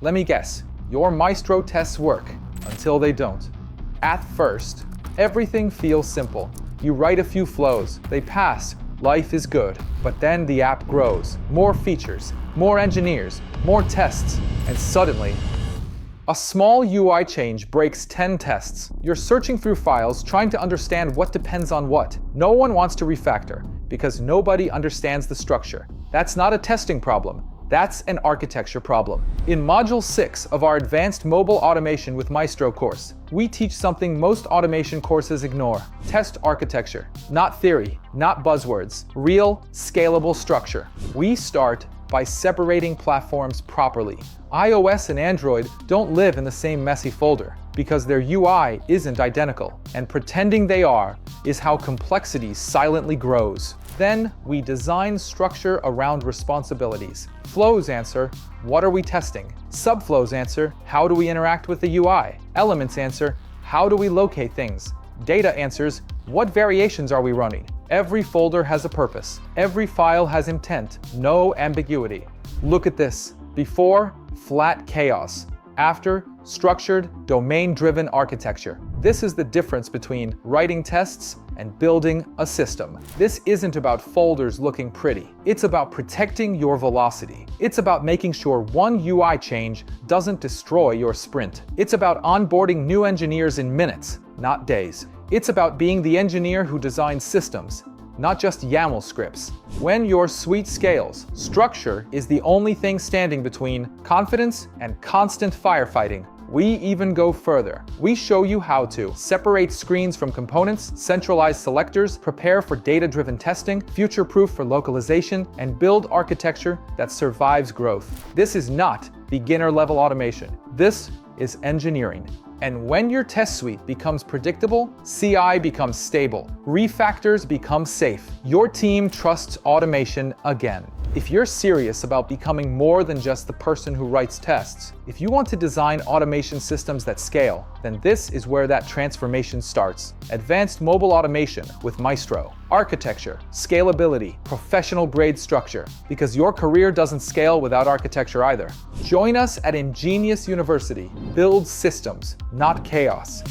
Let me guess, your Maestro tests work until they don't. At first, everything feels simple. You write a few flows, they pass, life is good. But then the app grows, more features, more engineers, more tests, and suddenly, a small UI change breaks 10 tests. You're searching through files, trying to understand what depends on what. No one wants to refactor, because nobody understands the structure. That's not a testing problem. That's an architecture problem. In Module 6 of our Advanced Mobile Automation with Maestro course, we teach something most automation courses ignore. Test architecture. Not theory, not buzzwords. Real, scalable structure. We start by separating platforms properly. iOS and Android don't live in the same messy folder because their UI isn't identical, and pretending they are is how complexity silently grows. Then we design structure around responsibilities. Flows answer, what are we testing? Subflows answer, how do we interact with the UI? Elements answer, how do we locate things? Data answers, what variations are we running? Every folder has a purpose. Every file has intent, no ambiguity. Look at this. Before, flat chaos. After, structured, domain-driven architecture. This is the difference between writing tests and building a system. This isn't about folders looking pretty. It's about protecting your velocity. It's about making sure one UI change doesn't destroy your sprint. It's about onboarding new engineers in minutes, not days. It's about being the engineer who designs systems, not just YAML scripts. When your suite scales, structure is the only thing standing between confidence and constant firefighting. We even go further. We show you how to separate screens from components, centralize selectors, prepare for data-driven testing, future-proof for localization, and build architecture that survives growth. This is not beginner-level automation. This is engineering. And when your test suite becomes predictable, CI becomes stable, refactors become safe. Your team trusts automation again. If you're serious about becoming more than just the person who writes tests, if you want to design automation systems that scale, then this is where that transformation starts. Advanced Mobile Automation with Maestro. Architecture, scalability, professional-grade structure. Because your career doesn't scale without architecture either. Join us at Ingenious University. Build systems, not chaos.